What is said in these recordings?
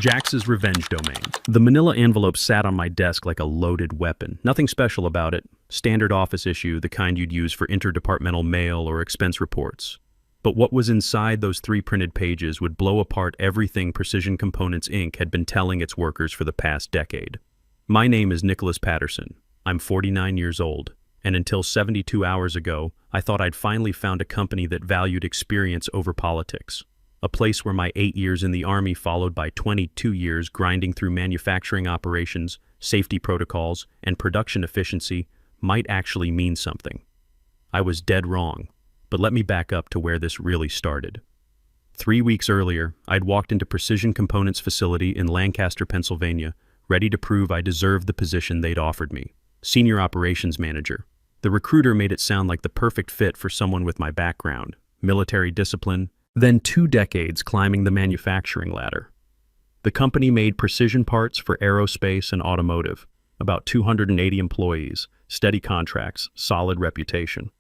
Jax's Revenge Domain. The manila envelope sat on my desk like a loaded weapon. Nothing special about it. Standard office issue, the kind you'd use for interdepartmental mail or expense reports. But what was inside those 3 printed pages would blow apart everything Precision Components Inc. had been telling its workers for the past decade. My name is Nicholas Patterson. I'm 49 years old, and until 72 hours ago, I thought I'd finally found a company that valued experience over politics. A place where my 8 years in the Army followed by 22 years grinding through manufacturing operations, safety protocols, and production efficiency might actually mean something. I was dead wrong, but let me back up to where this really started. 3 weeks earlier, I'd walked into Precision Components facility in Lancaster, Pennsylvania, ready to prove I deserved the position they'd offered me, Senior Operations Manager. The recruiter made it sound like the perfect fit for someone with my background, military discipline, then 2 decades climbing the manufacturing ladder. The company made precision parts for aerospace and automotive, about 280 employees, steady contracts, solid reputation.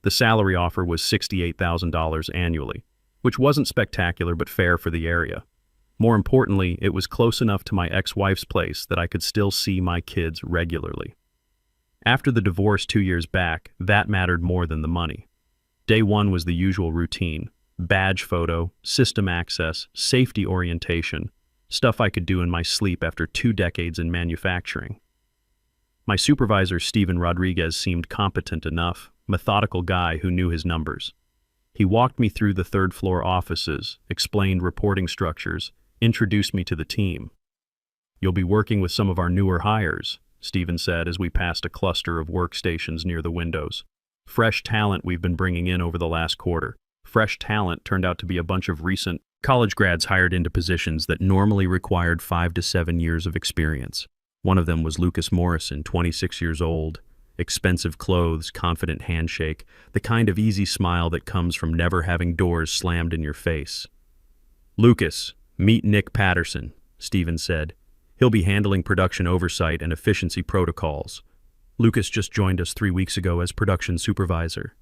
The salary offer was $68,000 annually, which wasn't spectacular but fair for the area. More importantly, it was close enough to my ex-wife's place that I could still see my kids regularly. After the divorce 2 years back, that mattered more than the money. Day 1 was the usual routine. Badge photo, system access, safety orientation, stuff I could do in my sleep after 2 decades in manufacturing. My supervisor, Steven Rodriguez, seemed competent enough, methodical guy who knew his numbers. He walked me through the 3rd floor offices, explained reporting structures, introduced me to the team. "You'll be working with some of our newer hires," Steven said as we passed a cluster of workstations near the windows. "Fresh talent we've been bringing in over the last quarter." Fresh talent turned out to be a bunch of recent college grads hired into positions that normally required 5 to 7 years of experience. One of them was Lucas Morrison, 26 years old, expensive clothes, confident handshake, the kind of easy smile that comes from never having doors slammed in your face. "Lucas, meet Nick Patterson," Steven said. "He'll be handling production oversight and efficiency protocols." Lucas just joined us 3 weeks ago as production supervisor.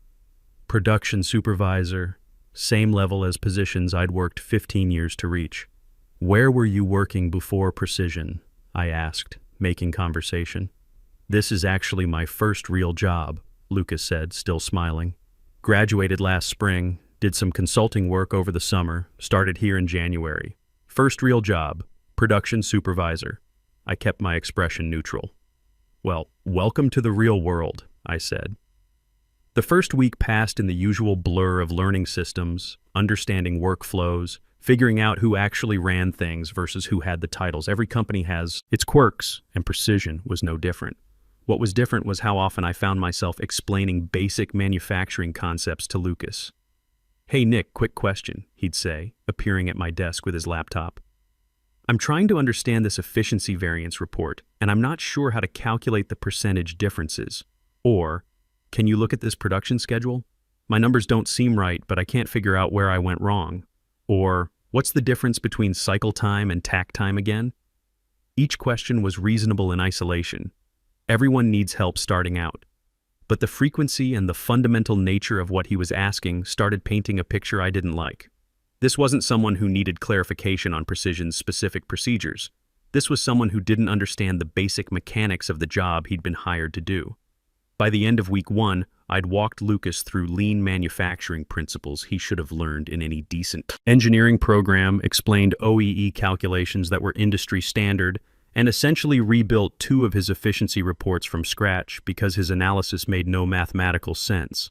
Production supervisor, same level as positions I'd worked 15 years to reach. "Where were you working before Precision?" I asked, making conversation. "This is actually my first real job," Lucas said, still smiling. "Graduated last spring, did some consulting work over the summer, started here in January. First real job, production supervisor." I kept my expression neutral. "Well, welcome to the real world," I said. The first week passed in the usual blur of learning systems, understanding workflows, figuring out who actually ran things versus who had the titles. Every company has its quirks, and Precision was no different. What was different was how often I found myself explaining basic manufacturing concepts to Lucas. "Hey Nick, quick question," he'd say, appearing at my desk with his laptop. "I'm trying to understand this efficiency variance report, and I'm not sure how to calculate the percentage differences." Or, "Can you look at this production schedule? My numbers don't seem right, but I can't figure out where I went wrong." Or, "What's the difference between cycle time and tack time again?" Each question was reasonable in isolation. Everyone needs help starting out. But the frequency and the fundamental nature of what he was asking started painting a picture I didn't like. This wasn't someone who needed clarification on Precision's specific procedures. This was someone who didn't understand the basic mechanics of the job he'd been hired to do. By the end of week 1, I'd walked Lucas through lean manufacturing principles he should have learned in any decent engineering program, explained OEE calculations that were industry standard, and essentially rebuilt 2 of his efficiency reports from scratch because his analysis made no mathematical sense.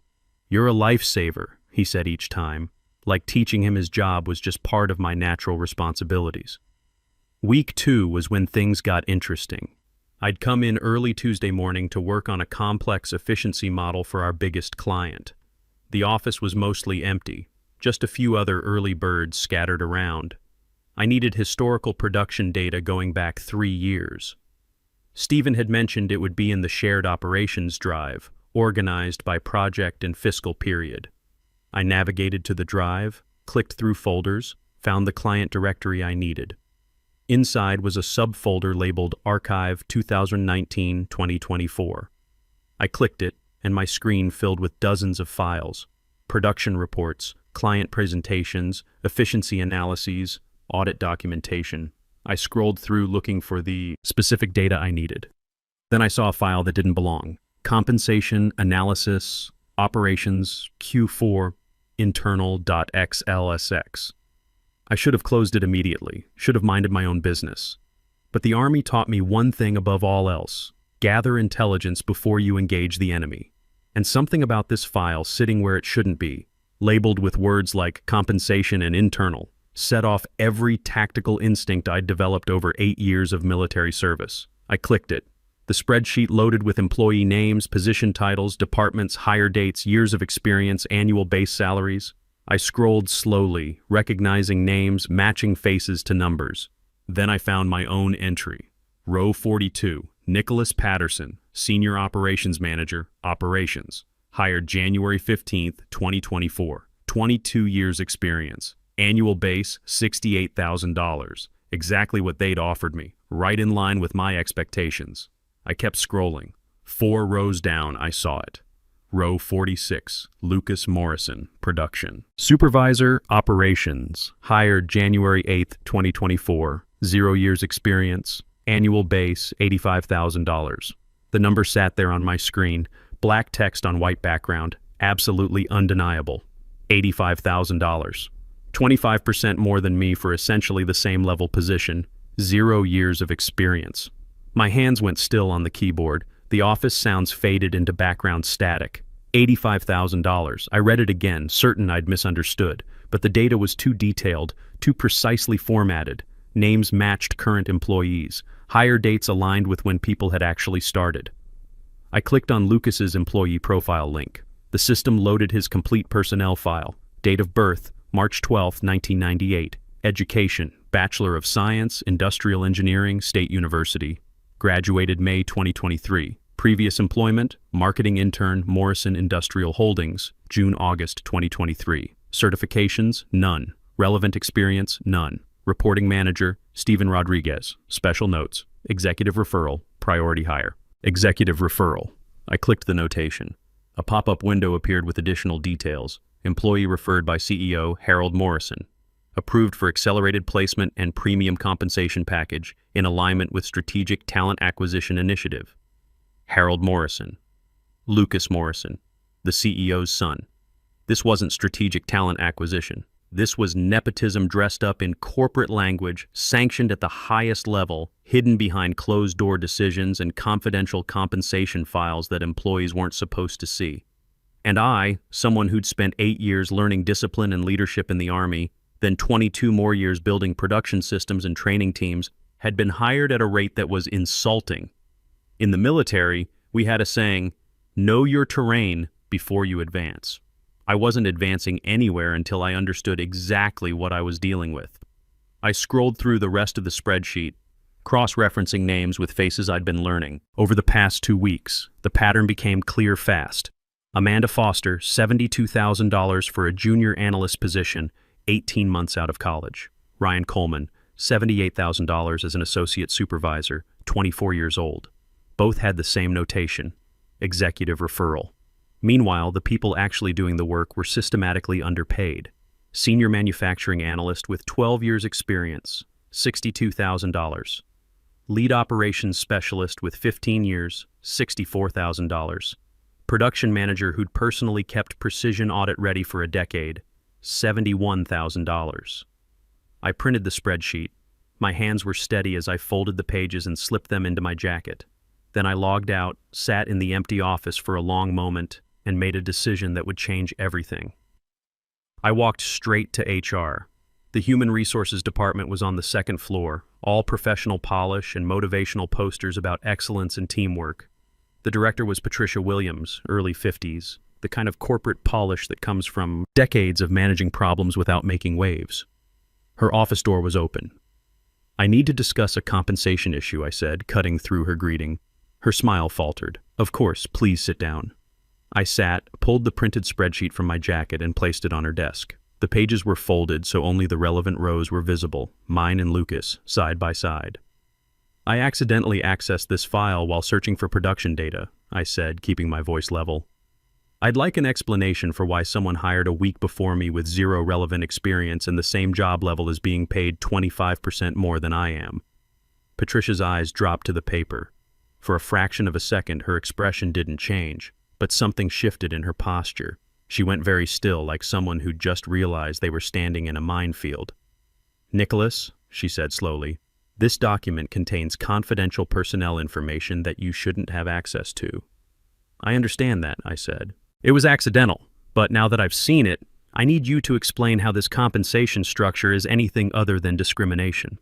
"You're a lifesaver," he said each time, like teaching him his job was just part of my natural responsibilities. Week 2 was when things got interesting. I'd come in early Tuesday morning to work on a complex efficiency model for our biggest client. The office was mostly empty, just a few other early birds scattered around. I needed historical production data going back 3 years. Steven had mentioned it would be in the shared operations drive, organized by project and fiscal period. I navigated to the drive, clicked through folders, found the client directory I needed. Inside was a subfolder labeled Archive 2019-2024. I clicked it, and my screen filled with dozens of files: production reports, client presentations, efficiency analyses, audit documentation. I scrolled through looking for the specific data I needed. Then I saw a file that didn't belong. Compensation, analysis, operations, Q4, internal.xlsx. I should have closed it immediately, should have minded my own business. But the Army taught me one thing above all else: gather intelligence before you engage the enemy. And something about this file sitting where it shouldn't be, labeled with words like compensation and internal, set off every tactical instinct I'd developed over 8 years of military service. I clicked it. The spreadsheet loaded with employee names, position titles, departments, hire dates, years of experience, annual base salaries. I scrolled slowly, recognizing names, matching faces to numbers. Then I found my own entry. Row 42, Nicholas Patterson, Senior Operations Manager, Operations. Hired January 15th, 2024. 22 years experience. Annual base, $68,000. Exactly what they'd offered me, right in line with my expectations. I kept scrolling. 4 rows down, I saw it. Row 46, Lucas Morrison, Production. Supervisor, Operations. Hired January 8th, 2024. 0 years experience. Annual base, $85,000. The number sat there on my screen, black text on white background, absolutely undeniable. $85,000. 25% more than me for essentially the same level position. 0 years of experience. My hands went still on the keyboard. The office sounds faded into background static. $85,000. I read it again, certain I'd misunderstood, but the data was too detailed, too precisely formatted. Names matched current employees. Hire dates aligned with when people had actually started. I clicked on Lucas's employee profile link. The system loaded his complete personnel file. Date of birth, March 12, 1998. Education, Bachelor of Science, Industrial Engineering, State University. Graduated May 2023. Previous employment, marketing intern, Morrison Industrial Holdings, June-August 2023. Certifications, none. Relevant experience, none. Reporting manager, Steven Rodriguez. Special notes, executive referral, priority hire. Executive referral. I clicked the notation. A pop-up window appeared with additional details. Employee referred by CEO Harold Morrison. Approved for accelerated placement and premium compensation package in alignment with Strategic Talent Acquisition Initiative. Harold Morrison. Lucas Morrison, the CEO's son. This wasn't strategic talent acquisition. This was nepotism dressed up in corporate language, sanctioned at the highest level, hidden behind closed-door decisions and confidential compensation files that employees weren't supposed to see. And I, someone who'd spent 8 years learning discipline and leadership in the Army, then 22 more years building production systems and training teams, had been hired at a rate that was insulting. In the military, we had a saying, know your terrain before you advance. I wasn't advancing anywhere until I understood exactly what I was dealing with. I scrolled through the rest of the spreadsheet, cross-referencing names with faces I'd been learning. Over the past 2 weeks, the pattern became clear fast. Amanda Foster, $72,000 for a junior analyst position, 18 months out of college. Ryan Coleman, $78,000 as an associate supervisor, 24 years old. Both had the same notation, executive referral. Meanwhile, the people actually doing the work were systematically underpaid. Senior manufacturing analyst with 12 years experience, $62,000. Lead operations specialist with 15 years, $64,000. Production manager who'd personally kept precision audit ready for a decade, $71,000. I printed the spreadsheet. My hands were steady as I folded the pages and slipped them into my jacket. Then I logged out, sat in the empty office for a long moment, and made a decision that would change everything. I walked straight to HR. The Human Resources Department was on the second floor, all professional polish and motivational posters about excellence and teamwork. The director was Patricia Williams, early 50s, the kind of corporate polish that comes from decades of managing problems without making waves. Her office door was open. I need to discuss a compensation issue, I said, cutting through her greeting. Her smile faltered. Of course, please sit down. I sat, pulled the printed spreadsheet from my jacket and placed it on her desk. The pages were folded so only the relevant rows were visible, mine and Lucas, side by side. I accidentally accessed this file while searching for production data, I said, keeping my voice level. I'd like an explanation for why someone hired a week before me with zero relevant experience and the same job level is being paid 25% more than I am. Patricia's eyes dropped to the paper. For a fraction of a second, her expression didn't change, but something shifted in her posture. She went very still, like someone who'd just realized they were standing in a minefield. "Nicholas," she said slowly, "this document contains confidential personnel information that you shouldn't have access to." "I understand that," I said. "It was accidental, but now that I've seen it, I need you to explain how this compensation structure is anything other than discrimination."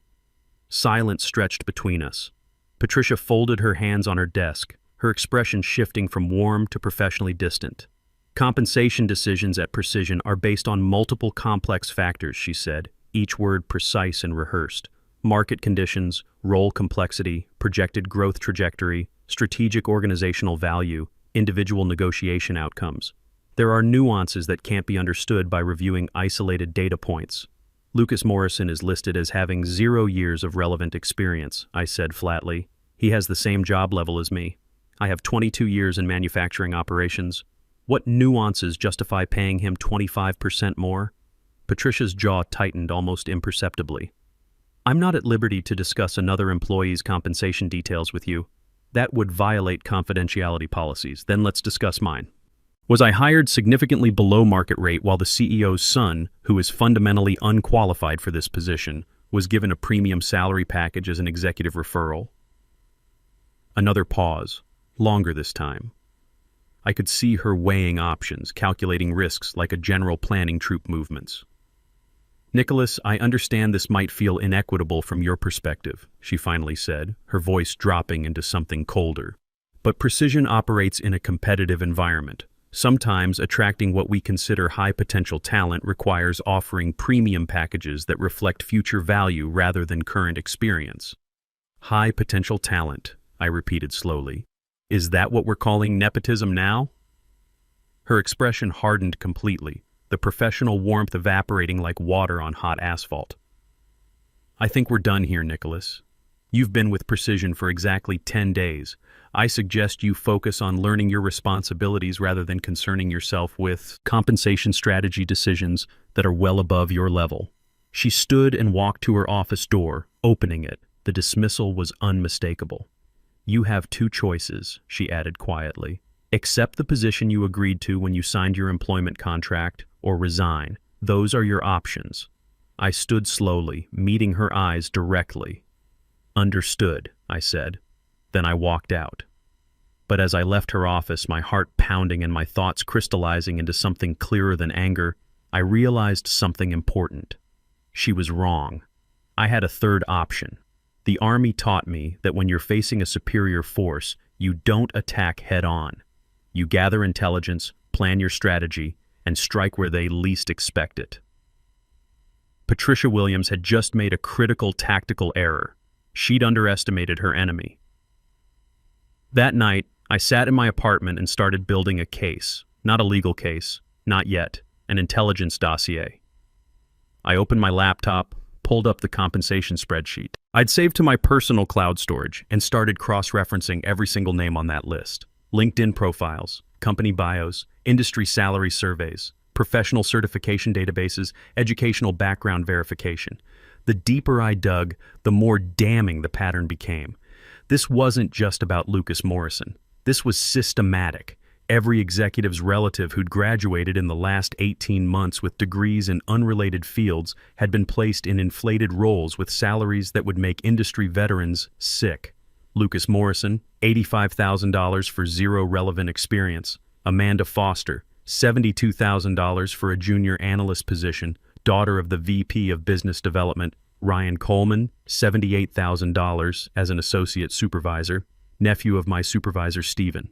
Silence stretched between us. Patricia folded her hands on her desk, her expression shifting from warm to professionally distant. "Compensation decisions at Precision are based on multiple complex factors," she said, each word precise and rehearsed. "Market conditions, role complexity, projected growth trajectory, strategic organizational value, individual negotiation outcomes. There are nuances that can't be understood by reviewing isolated data points. Lucas Morrison is listed as having 0 years of relevant experience," I said flatly. "He has the same job level as me. I have 22 years in manufacturing operations. What nuances justify paying him 25% more?" Patricia's jaw tightened almost imperceptibly. "I'm not at liberty to discuss another employee's compensation details with you. That would violate confidentiality policies. Then let's discuss mine. Was I hired significantly below market rate while the CEO's son, who is fundamentally unqualified for this position, was given a premium salary package as an executive referral?" Another pause, longer this time. I could see her weighing options, calculating risks like a general planning troop movements. "Nicholas, I understand this might feel inequitable from your perspective," she finally said, her voice dropping into something colder. "But Precision operates in a competitive environment. Sometimes attracting what we consider high-potential talent requires offering premium packages that reflect future value rather than current experience." "High-potential talent," I repeated slowly. "Is that what we're calling nepotism now?" Her expression hardened completely, the professional warmth evaporating like water on hot asphalt. "I think we're done here, Nicholas. You've been with Precision for exactly 10 days. I suggest you focus on learning your responsibilities rather than concerning yourself with compensation strategy decisions that are well above your level." She stood and walked to her office door, opening it. The dismissal was unmistakable. "You have 2 choices," she added quietly. "Accept the position you agreed to when you signed your employment contract, or resign. Those are your options." I stood slowly, meeting her eyes directly. "Understood," I said. Then I walked out. But as I left her office, my heart pounding and my thoughts crystallizing into something clearer than anger, I realized something important. She was wrong. I had a third option. The Army taught me that when you're facing a superior force, you don't attack head-on. You gather intelligence, plan your strategy, and strike where they least expect it. Patricia Williams had just made a critical tactical error. She'd underestimated her enemy. That night, I sat in my apartment and started building a case. Not a legal case, not yet, an intelligence dossier. I opened my laptop, pulled up the compensation spreadsheet I'd saved to my personal cloud storage, and started cross-referencing every single name on that list. LinkedIn profiles, company bios, industry salary surveys, professional certification databases, educational background verification. The deeper I dug, the more damning the pattern became. This wasn't just about Lucas Morrison. This was systematic. Every executive's relative who'd graduated in the last 18 months with degrees in unrelated fields had been placed in inflated roles with salaries that would make industry veterans sick. Lucas Morrison, $85,000 for zero relevant experience. Amanda Foster, $72,000 for a junior analyst position, daughter of the VP of Business Development. Ryan Coleman, $78,000 as an associate supervisor, nephew of my supervisor Stephen.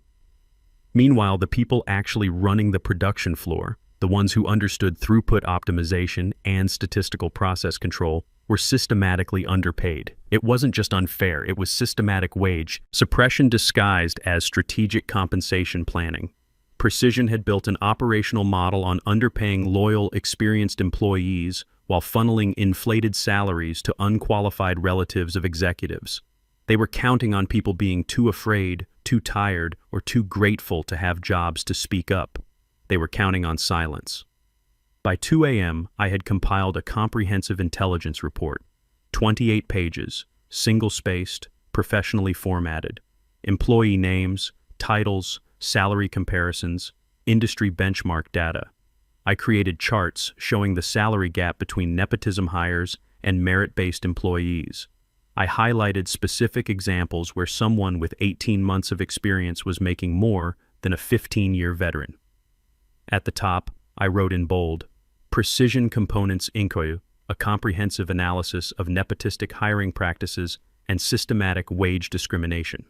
Meanwhile, the people actually running the production floor, the ones who understood throughput optimization and statistical process control, were systematically underpaid. It wasn't just unfair, it was systematic wage suppression disguised as strategic compensation planning. Precision had built an operational model on underpaying loyal, experienced employees while funneling inflated salaries to unqualified relatives of executives. They were counting on people being too afraid, too tired, or too grateful to have jobs to speak up. They were counting on silence. By 2 a.m., I had compiled a comprehensive intelligence report, 28 pages, single-spaced, professionally formatted. Employee names, titles, salary comparisons, industry benchmark data. I created charts showing the salary gap between nepotism hires and merit-based employees. I highlighted specific examples where someone with 18 months of experience was making more than a 15-year veteran. At the top, I wrote in bold, Precision Components Inc., a comprehensive analysis of nepotistic hiring practices and systematic wage discrimination.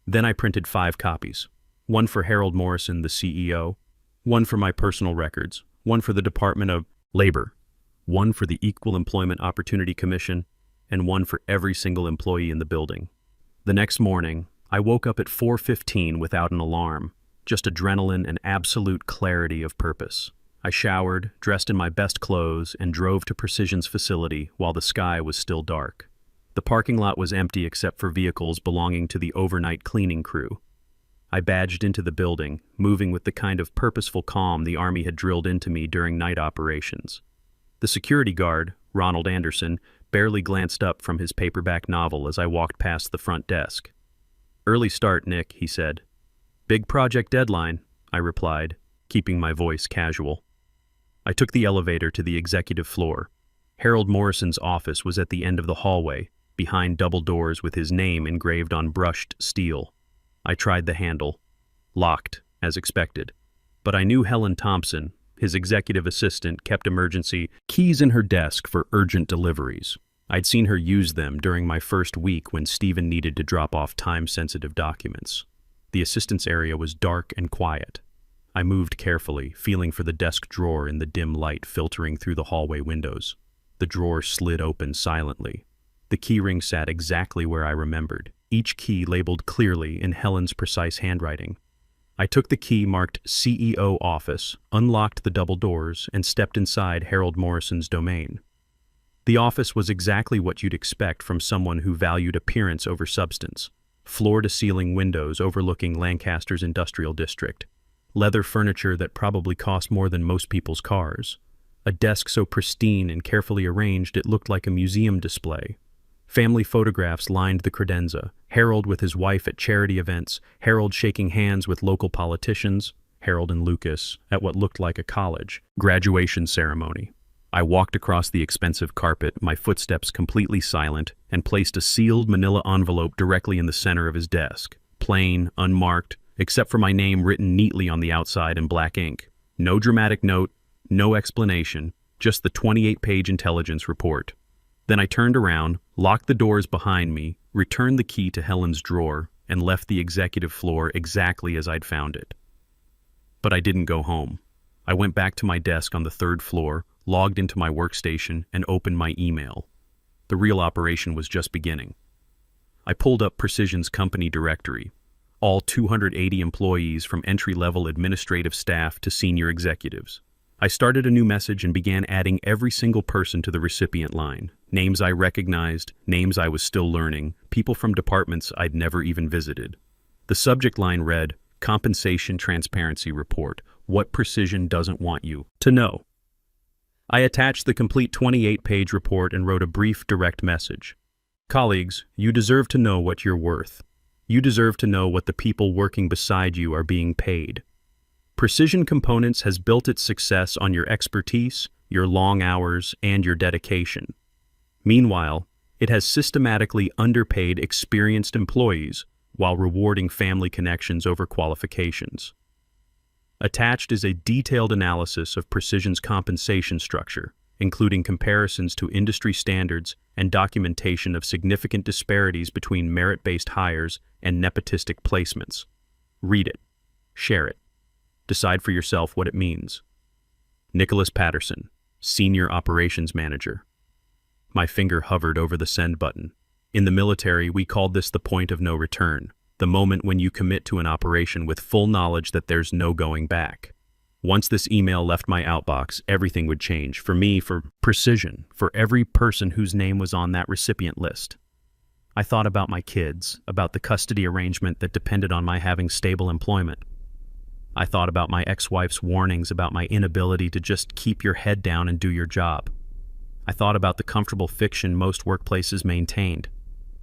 Then I printed 5 copies, one for Harold Morrison, the CEO, one for my personal records, one for the Department of Labor, one for the Equal Employment Opportunity Commission, and one for every single employee in the building. The next morning, I woke up at 4:15 without an alarm, just adrenaline and absolute clarity of purpose. I showered, dressed in my best clothes, and drove to Precision's facility while the sky was still dark. The parking lot was empty except for vehicles belonging to the overnight cleaning crew. I badged into the building, moving with the kind of purposeful calm the Army had drilled into me during night operations. The security guard, Ronald Anderson, barely glanced up from his paperback novel as I walked past the front desk. "Early start, Nick," he said. "Big project deadline," I replied, keeping my voice casual. I took the elevator to the executive floor. Harold Morrison's office was at the end of the hallway, behind double doors with his name engraved on brushed steel. I tried the handle. Locked, as expected. But I knew Helen Thompson, his executive assistant, kept emergency keys in her desk for urgent deliveries. I'd seen her use them during my first week when Stephen needed to drop off time-sensitive documents. The assistant's area was dark and quiet. I moved carefully, feeling for the desk drawer in the dim light filtering through the hallway windows. The drawer slid open silently. The keyring sat exactly where I remembered, each key labeled clearly in Helen's precise handwriting. I took the key marked CEO Office, unlocked the double doors, and stepped inside Harold Morrison's domain. The office was exactly what you'd expect from someone who valued appearance over substance. Floor-to-ceiling windows overlooking Lancaster's industrial district. Leather furniture that probably cost more than most people's cars. A desk so pristine and carefully arranged it looked like a museum display. Family photographs lined the credenza. Harold with his wife at charity events, Harold shaking hands with local politicians, Harold and Lucas at what looked like a college graduation ceremony. I walked across the expensive carpet, my footsteps completely silent, and placed a sealed manila envelope directly in the center of his desk. Plain, unmarked, except for my name written neatly on the outside in black ink. No dramatic note, no explanation, just the 28-page intelligence report. Then I turned around, locked the doors behind me, returned the key to Helen's drawer, and left the executive floor exactly as I'd found it. But I didn't go home. I went back to my desk on the 3rd floor, logged into my workstation, and opened my email. The real operation was just beginning. I pulled up Precision's company directory. All 280 employees from entry-level administrative staff to senior executives. I started a new message and began adding every single person to the recipient line. Names I recognized, names I was still learning, people from departments I'd never even visited. The subject line read, Compensation Transparency Report, What Precision Doesn't Want You to Know. I attached the complete 28-page report and wrote a brief, direct message. Colleagues, you deserve to know what you're worth. You deserve to know what the people working beside you are being paid. Precision Components has built its success on your expertise, your long hours, and your dedication. Meanwhile, it has systematically underpaid experienced employees while rewarding family connections over qualifications. Attached is a detailed analysis of Precision's compensation structure, including comparisons to industry standards and documentation of significant disparities between merit-based hires and nepotistic placements. Read it. Share it. Decide for yourself what it means. Nicholas Patterson, Senior Operations Manager. My finger hovered over the send button. In the military, we called this the point of no return, the moment when you commit to an operation with full knowledge that there's no going back. Once this email left my outbox, everything would change. For me, for Precision, for every person whose name was on that recipient list. I thought about my kids, about the custody arrangement that depended on my having stable employment. I thought about my ex-wife's warnings about my inability to just keep your head down and do your job. I thought about the comfortable fiction most workplaces maintained,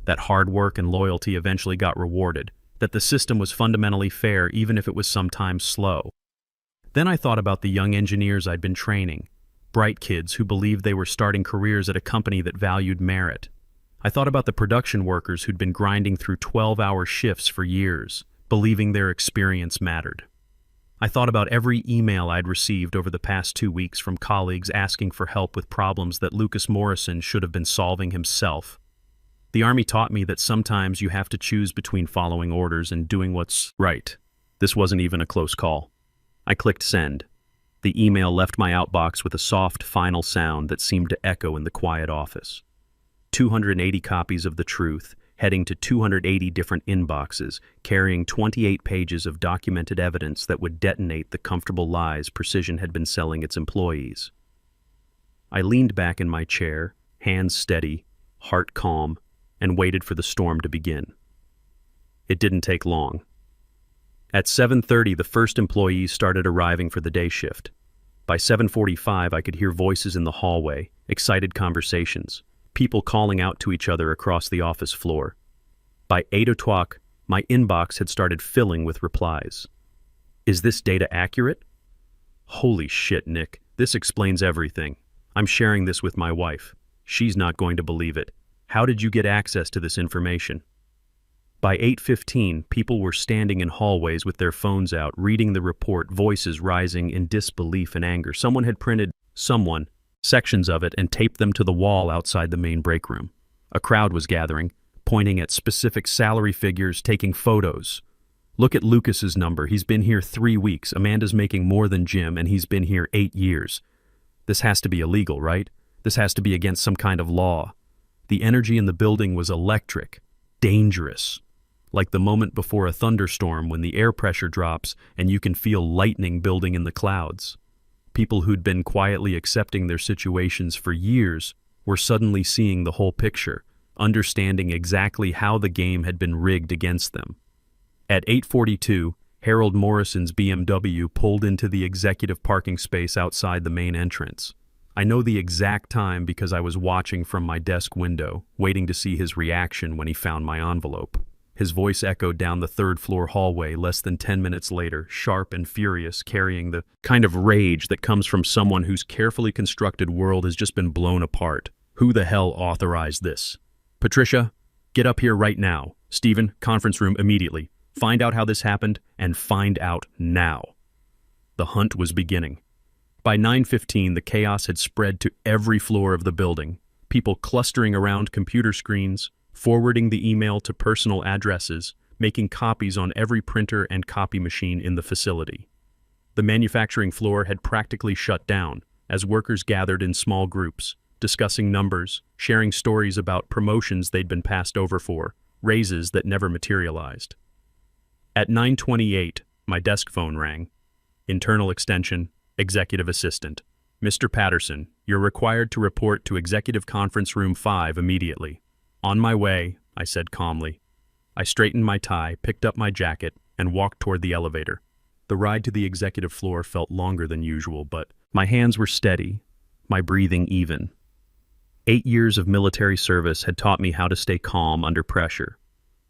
that hard work and loyalty eventually got rewarded, that the system was fundamentally fair even if it was sometimes slow. Then I thought about the young engineers I'd been training, bright kids who believed they were starting careers at a company that valued merit. I thought about the production workers who'd been grinding through 12-hour shifts for years, believing their experience mattered. I thought about every email I'd received over the past 2 weeks from colleagues asking for help with problems that Lucas Morrison should have been solving himself. The Army taught me that sometimes you have to choose between following orders and doing what's right. This wasn't even a close call. I clicked send. The email left my outbox with a soft, final sound that seemed to echo in the quiet office. 280 copies of the truth, heading to 280 different inboxes, carrying 28 pages of documented evidence that would detonate the comfortable lies Precision had been selling its employees. I leaned back in my chair, hands steady, heart calm, and waited for the storm to begin. It didn't take long. At 7:30, the first employees started arriving for the day shift. By 7:45, I could hear voices in the hallway, excited conversations, people calling out to each other across the office floor. By 8 o'clock, my inbox had started filling with replies. Is this data accurate? Holy shit, Nick. This explains everything. I'm sharing this with my wife. She's not going to believe it. How did you get access to this information? By 8:15, people were standing in hallways with their phones out, reading the report, voices rising in disbelief and anger. Someone had printed sections of it and taped them to the wall outside the main break room. A crowd was gathering, pointing at specific salary figures, taking photos. Look at Lucas's number. He's been here 3 weeks. Amanda's making more than Jim, and he's been here 8 years. This has to be illegal, right? This has to be against some kind of law. The energy in the building was electric, dangerous, like the moment before a thunderstorm when the air pressure drops and you can feel lightning building in the clouds. People who'd been quietly accepting their situations for years were suddenly seeing the whole picture, understanding exactly how the game had been rigged against them. At 8:42, Harold Morrison's BMW pulled into the executive parking space outside the main entrance. I know the exact time because I was watching from my desk window, waiting to see his reaction when he found my envelope. His voice echoed down the third-floor hallway less than 10 minutes later, sharp and furious, carrying the kind of rage that comes from someone whose carefully constructed world has just been blown apart. Who the hell authorized this? Patricia, get up here right now. Stephen, conference room immediately. Find out how this happened, and find out now. The hunt was beginning. By 9:15, the chaos had spread to every floor of the building, people clustering around computer screens, forwarding the email to personal addresses, making copies on every printer and copy machine in the facility. The manufacturing floor had practically shut down as workers gathered in small groups, discussing numbers, sharing stories about promotions they'd been passed over for, raises that never materialized. At 9:28, my desk phone rang. Internal extension, Executive Assistant. Mr. Patterson, you're required to report to Executive Conference Room 5 immediately. On my way, I said calmly. I straightened my tie, picked up my jacket, and walked toward the elevator. The ride to the executive floor felt longer than usual, but my hands were steady, my breathing even. 8 years of military service had taught me how to stay calm under pressure.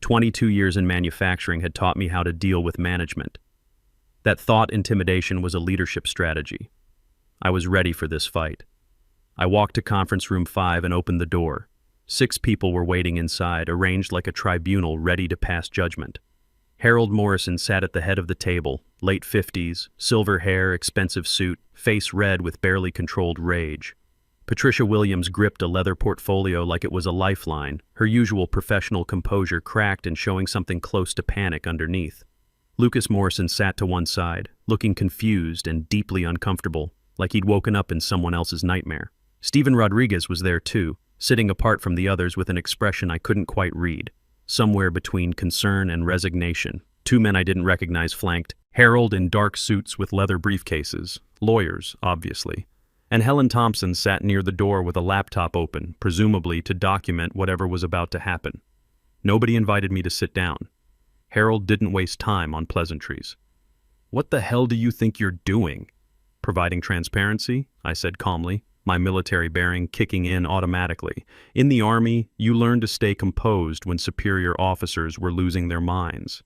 22 years in manufacturing had taught me how to deal with management. That thought intimidation was a leadership strategy. I was ready for this fight. I walked to Conference Room 5 and opened the door. 6 people were waiting inside, arranged like a tribunal ready to pass judgment. Harold Morrison sat at the head of the table, late 50s, silver hair, expensive suit, face red with barely controlled rage. Patricia Williams gripped a leather portfolio like it was a lifeline, her usual professional composure cracked and showing something close to panic underneath. Lucas Morrison sat to one side, looking confused and deeply uncomfortable, like he'd woken up in someone else's nightmare. Stephen Rodriguez was there too, sitting apart from the others with an expression I couldn't quite read, somewhere between concern and resignation. 2 men I didn't recognize flanked, Harold in dark suits with leather briefcases, lawyers, obviously, and Helen Thompson sat near the door with a laptop open, presumably to document whatever was about to happen. Nobody invited me to sit down. Harold didn't waste time on pleasantries. What the hell do you think you're doing? Providing transparency, I said calmly, my military bearing kicking in automatically. In the Army, you learn to stay composed when superior officers were losing their minds.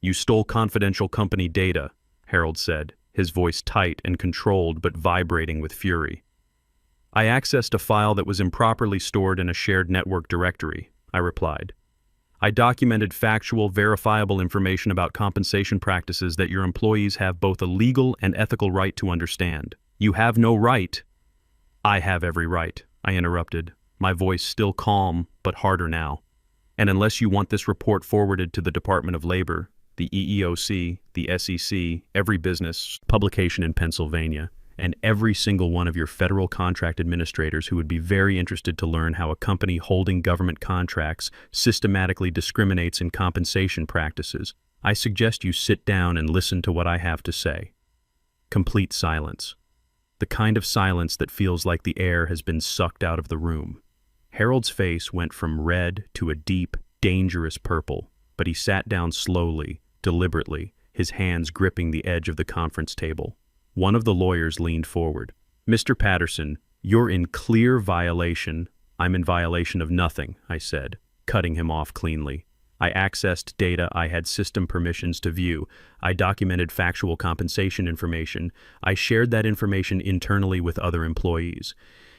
You stole confidential company data, Harold said, his voice tight and controlled but vibrating with fury. I accessed a file that was improperly stored in a shared network directory, I replied. I documented factual, verifiable information about compensation practices that your employees have both a legal and ethical right to understand. You have no right. I have every right, I interrupted, my voice still calm but harder now. And unless you want this report forwarded to the Department of Labor, the EEOC, the SEC, every business, publication in Pennsylvania, and every single one of your federal contract administrators who would be very interested to learn how a company holding government contracts systematically discriminates in compensation practices, I suggest you sit down and listen to what I have to say. Complete silence. The kind of silence that feels like the air has been sucked out of the room. Harold's face went from red to a deep, dangerous purple, but he sat down slowly, deliberately, his hands gripping the edge of the conference table. One of the lawyers leaned forward. Mr. Patterson, you're in clear violation. I'm in violation of nothing, I said, cutting him off cleanly. I accessed data I had system permissions to view. I documented factual compensation information. I shared that information internally with other employees.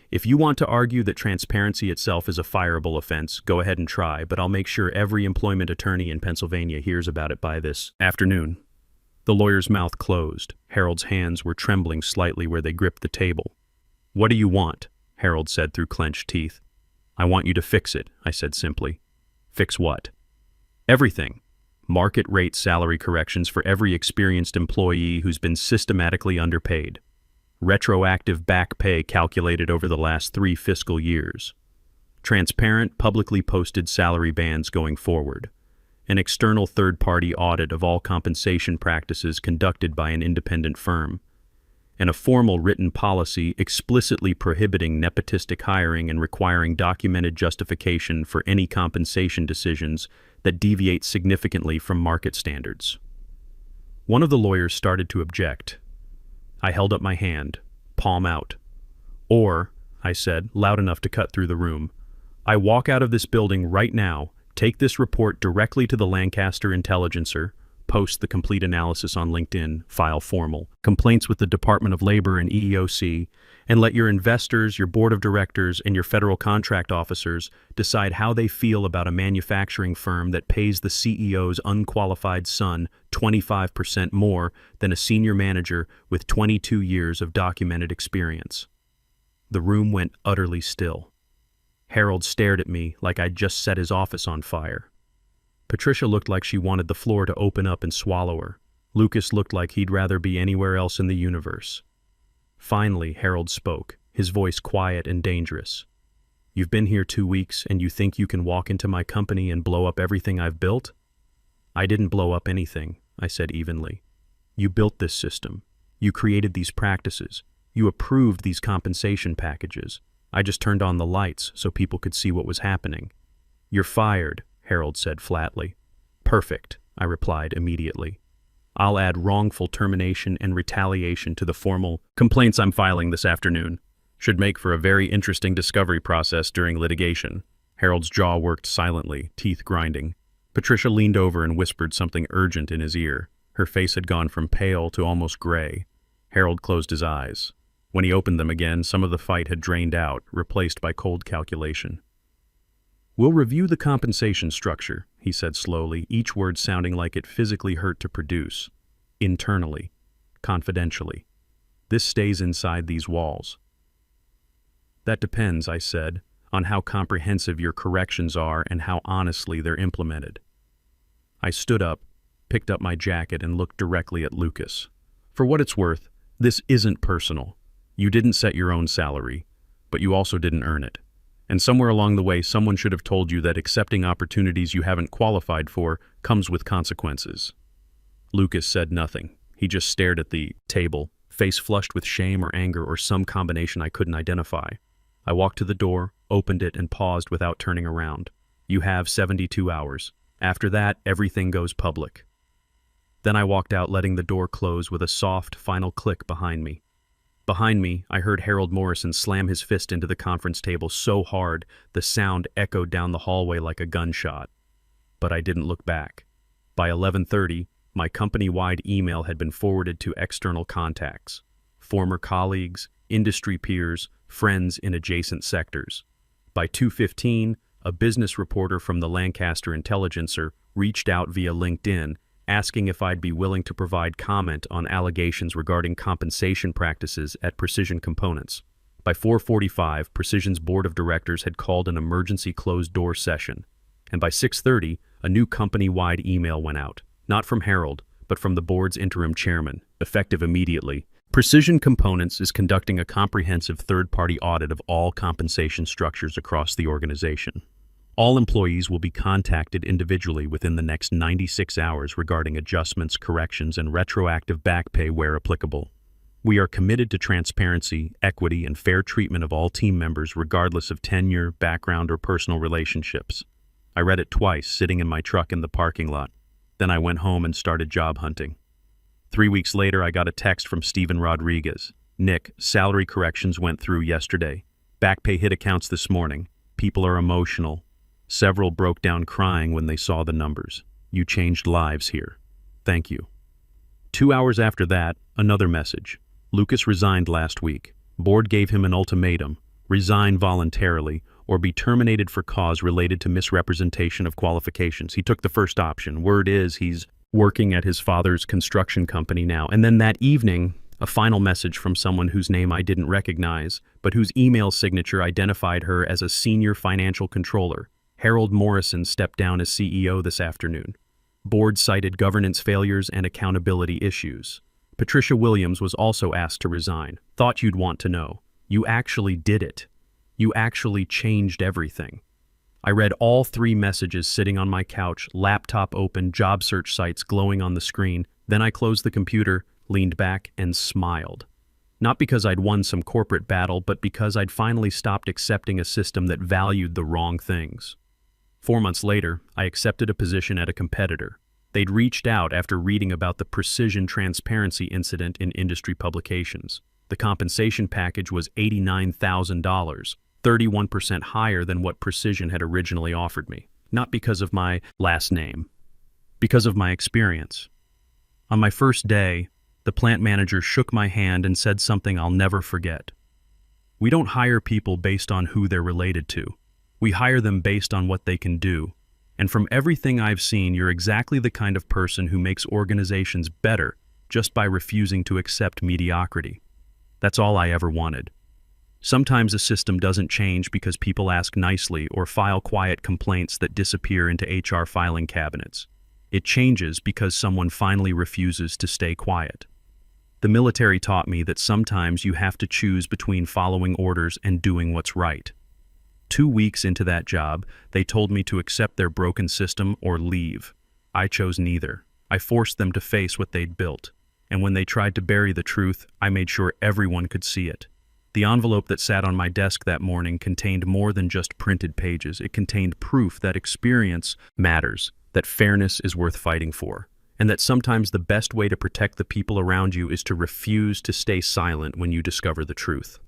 If you want to argue that transparency itself is a fireable offense, go ahead and try, but I'll make sure every employment attorney in Pennsylvania hears about it by this afternoon. The lawyer's mouth closed. Harold's hands were trembling slightly where they gripped the table. What do you want? Harold said through clenched teeth. I want you to fix it, I said simply. Fix what? Everything. Market rate salary corrections for every experienced employee who's been systematically underpaid. Retroactive back pay calculated over the last 3 fiscal years. Transparent, publicly posted salary bands going forward. An external third-party audit of all compensation practices conducted by an independent firm. And a formal written policy explicitly prohibiting nepotistic hiring and requiring documented justification for any compensation decisions that deviate significantly from market standards. One of the lawyers started to object. I held up my hand, palm out. Or, I said, loud enough to cut through the room, I walk out of this building right now, take this report directly to the Lancaster Intelligencer, post the complete analysis on LinkedIn, file formal complaints with the Department of Labor and EEOC, and let your investors, your board of directors, and your federal contract officers decide how they feel about a manufacturing firm that pays the CEO's unqualified son 25% more than a senior manager with 22 years of documented experience. The room went utterly still. Harold stared at me like I'd just set his office on fire. Patricia looked like she wanted the floor to open up and swallow her. Lucas looked like he'd rather be anywhere else in the universe. Finally, Harold spoke, his voice quiet and dangerous. You've been here 2 weeks and you think you can walk into my company and blow up everything I've built? I didn't blow up anything, I said evenly. You built this system. You created these practices. You approved these compensation packages. I just turned on the lights so people could see what was happening. You're fired, Harold said flatly. Perfect, I replied immediately. I'll add wrongful termination and retaliation to the formal complaints I'm filing this afternoon. Should make for a very interesting discovery process during litigation. Harold's jaw worked silently, teeth grinding. Patricia leaned over and whispered something urgent in his ear. Her face had gone from pale to almost gray. Harold closed his eyes. When he opened them again, some of the fight had drained out, replaced by cold calculation. We'll review the compensation structure, he said slowly, each word sounding like it physically hurt to produce. Internally. Confidentially. This stays inside these walls. That depends, I said, on how comprehensive your corrections are and how honestly they're implemented. I stood up, picked up my jacket, and looked directly at Lucas. For what it's worth, this isn't personal. You didn't set your own salary, but you also didn't earn it. And somewhere along the way, someone should have told you that accepting opportunities you haven't qualified for comes with consequences. Lucas said nothing. He just stared at the table, face flushed with shame or anger or some combination I couldn't identify. I walked to the door, opened it, and paused without turning around. You have 72 hours. After that, everything goes public. Then I walked out, letting the door close with a soft, final click behind me. Behind me, I heard Harold Morrison slam his fist into the conference table so hard the sound echoed down the hallway like a gunshot. But I didn't look back. By 11:30, my company-wide email had been forwarded to external contacts, former colleagues, industry peers, friends in adjacent sectors. By 2:15, a business reporter from the Lancaster Intelligencer reached out via LinkedIn, asking if I'd be willing to provide comment on allegations regarding compensation practices at Precision Components. By 4:45, Precision's board of directors had called an emergency closed-door session, and by 6:30, a new company-wide email went out, not from Harold, but from the board's interim chairman, effective immediately. Precision Components is conducting a comprehensive third-party audit of all compensation structures across the organization. All employees will be contacted individually within the next 96 hours regarding adjustments, corrections, and retroactive back pay where applicable. We are committed to transparency, equity, and fair treatment of all team members regardless of tenure, background, or personal relationships. I read it twice, sitting in my truck in the parking lot. Then I went home and started job hunting. 3 weeks later, I got a text from Steven Rodriguez. "Nick, salary corrections went through yesterday. Back pay hit accounts this morning. People are emotional. Several broke down crying when they saw the numbers. You changed lives here. Thank you." 2 hours after that, another message. "Lucas resigned last week. Board gave him an ultimatum. Resign voluntarily or be terminated for cause related to misrepresentation of qualifications." He took the first option. Word is he's working at his father's construction company now. And then that evening, a final message from someone whose name I didn't recognize, but whose email signature identified her as a senior financial controller. Harold Morrison stepped down as CEO this afternoon. Board cited governance failures and accountability issues. Patricia Williams was also asked to resign. Thought you'd want to know. You actually did it. You actually changed everything. I read all 3 messages sitting on my couch, laptop open, job search sites glowing on the screen. Then I closed the computer, leaned back, and smiled. Not because I'd won some corporate battle, but because I'd finally stopped accepting a system that valued the wrong things. 4 months later, I accepted a position at a competitor. They'd reached out after reading about the Precision transparency incident in industry publications. The compensation package was $89,000, 31% higher than what Precision had originally offered me. Not because of my last name, because of my experience. On my first day, the plant manager shook my hand and said something I'll never forget. "We don't hire people based on who they're related to. We hire them based on what they can do. And from everything I've seen, you're exactly the kind of person who makes organizations better just by refusing to accept mediocrity." That's all I ever wanted. Sometimes a system doesn't change because people ask nicely or file quiet complaints that disappear into HR filing cabinets. It changes because someone finally refuses to stay quiet. The military taught me that sometimes you have to choose between following orders and doing what's right. 2 weeks into that job, they told me to accept their broken system or leave. I chose neither. I forced them to face what they'd built. And when they tried to bury the truth, I made sure everyone could see it. The envelope that sat on my desk that morning contained more than just printed pages. It contained proof that experience matters, that fairness is worth fighting for, and that sometimes the best way to protect the people around you is to refuse to stay silent when you discover the truth.